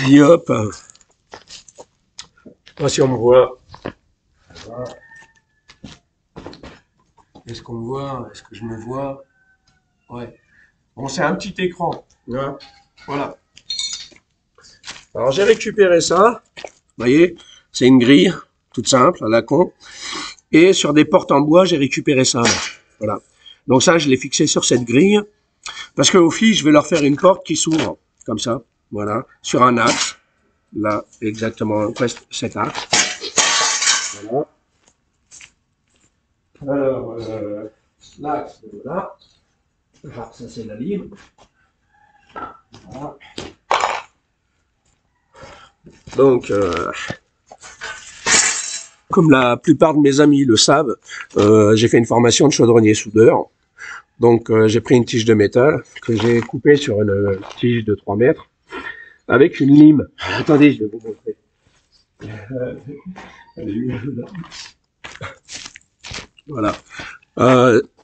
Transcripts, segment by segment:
Et hop. Moi, si on me voit. Est-ce qu'on me voit? Est-ce que je me vois? Ouais. Bon, c'est un petit écran. Hein. Voilà. Alors, j'ai récupéré ça. Vous voyez, c'est une grille toute simple, à la con. Et sur des portes en bois, j'ai récupéré ça. Là. Voilà. Donc ça, je l'ai fixé sur cette grille. Parce qu'aux filles, je vais leur faire une porte qui s'ouvre. Comme ça. Voilà. Sur un axe. Là, exactement, cet axe. Voilà. Alors, l'axe, voilà. Ah, ça, c'est la lime. Voilà. Donc, comme la plupart de mes amis le savent, j'ai fait une formation de chaudronnier soudeur. Donc, j'ai pris une tige de métal que j'ai coupée sur une tige de 3 mètres avec une lime. Attendez, je vais vous montrer. Voilà.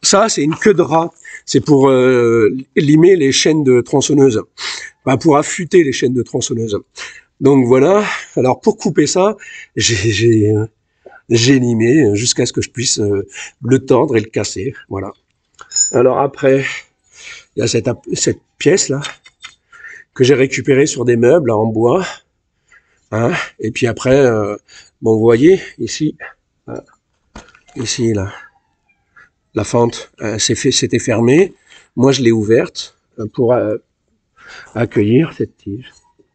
Ça, c'est une queue de rat. C'est pour limer les chaînes de tronçonneuse. Enfin, pour affûter les chaînes de tronçonneuse. Donc voilà. Alors, pour couper ça, j'ai limé jusqu'à ce que je puisse le tordre et le casser. Voilà. Alors après, il y a cette pièce-là que j'ai récupérée sur des meubles en bois. Hein, et puis après, bon, vous voyez, ici, là, la fente s'était fermée. Moi, je l'ai ouverte pour accueillir cette tige.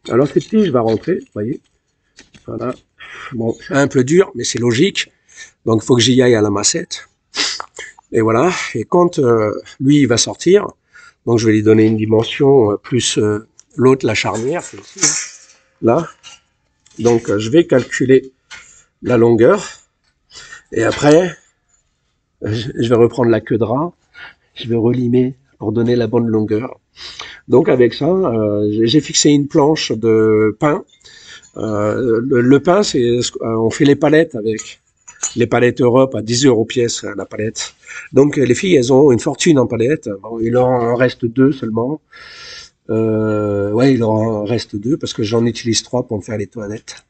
Alors, cette tige va rentrer, vous voyez. Voilà. Bon, un peu dur, mais c'est logique. Donc, il faut que j'y aille à la massette. Et voilà. Et quand lui, il va sortir, donc je vais lui donner une dimension plus l'autre, la charnière, c'est ici, là. Donc, je vais calculer la longueur. Et après, je vais reprendre la queue de rat. Je vais relimer pour donner la bonne longueur. Donc, avec ça, j'ai fixé une planche de pin. Le pin, c'est, on fait les palettes avec. Les palettes Europe à 10 € pièce, la palette. Donc, les filles, elles ont une fortune en palettes. Bon, il leur en reste 2 seulement. Ouais, il leur en reste 2 parce que j'en utilise 3 pour me faire les toilettes,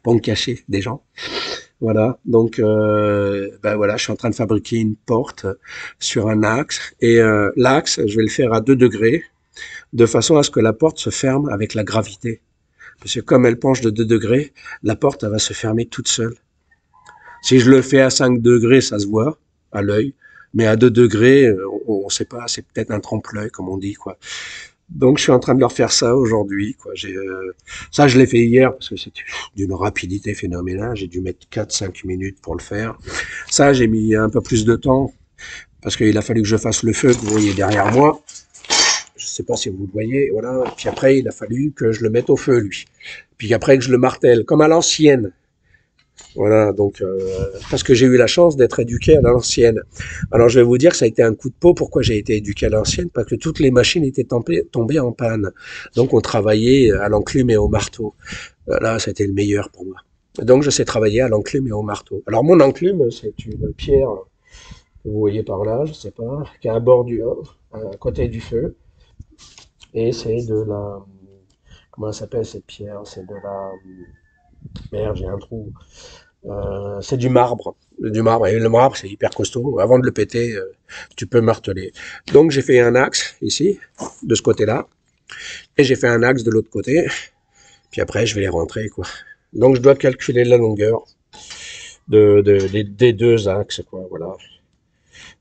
pour me cacher des gens. Voilà, donc ben voilà, je suis en train de fabriquer une porte sur un axe et l'axe, je vais le faire à 2 degrés de façon à ce que la porte se ferme avec la gravité. Parce que comme elle penche de 2 degrés, la porte elle va se fermer toute seule. Si je le fais à 5 degrés, ça se voit à l'œil, mais à 2 degrés, on ne sait pas, c'est peut-être un trompe-l'œil comme on dit quoi. Donc je suis en train de leur faire ça aujourd'hui. Quoi. Ça, je l'ai fait hier parce que c'est d'une rapidité phénoménale. J'ai dû mettre 4-5 minutes pour le faire. Ça, j'ai mis un peu plus de temps parce qu'il a fallu que je fasse le feu que vous voyez derrière moi. Je ne sais pas si vous le voyez. Voilà. Puis après, il a fallu que je le mette au feu, lui. Puis après, que je le martèle, comme à l'ancienne. Voilà, donc parce que j'ai eu la chance d'être éduqué à l'ancienne. Alors je vais vous dire que ça a été un coup de peau. Pourquoi j'ai été éduqué à l'ancienne? Parce que toutes les machines étaient tombées en panne. Donc on travaillait à l'enclume et au marteau. Là, c'était le meilleur pour moi. Donc je sais travailler à l'enclume et au marteau. Alors mon enclume, c'est une pierre que vous voyez par là, je sais pas, qui a un bordure à côté du feu. Et c'est de la... Comment ça s'appelle cette pierre? C'est de la... Merde, j'ai un trou. C'est du marbre. Du marbre. Et le marbre, c'est hyper costaud. Avant de le péter, tu peux marteler. Donc, j'ai fait un axe ici, de ce côté-là. Et j'ai fait un axe de l'autre côté. Puis après, je vais les rentrer, quoi. Donc, je dois calculer la longueur des deux axes, quoi. Voilà.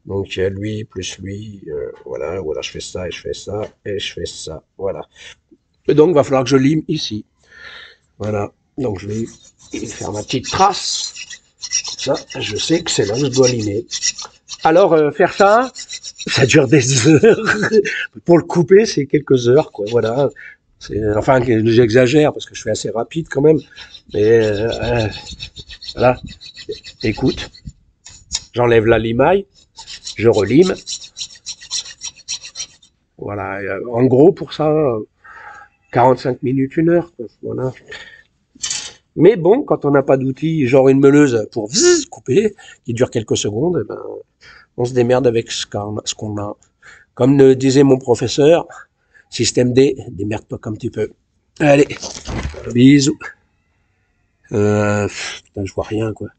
Donc, il y a lui plus lui. Voilà. Voilà, je fais ça et je fais ça et je fais ça. Voilà. Et donc, il va falloir que je lime ici. Voilà. Donc, je vais faire ma petite trace. Ça, je sais que c'est là que je dois limer. Alors, faire ça, ça dure des heures. Pour le couper, c'est quelques heures, quoi. Voilà. Enfin, j'exagère parce que je suis assez rapide quand même. Mais voilà. Écoute, j'enlève la limaille, je relime. Voilà. En gros, pour ça, 45 minutes, 1 heure. Quoi. Voilà. Mais bon, quand on n'a pas d'outil, genre une meuleuse pour couper, qui dure quelques secondes, eh ben, on se démerde avec ce qu'on a. Comme le disait mon professeur, système D, démerde-toi comme tu peux. Allez, bisous. Putain, je vois rien, quoi.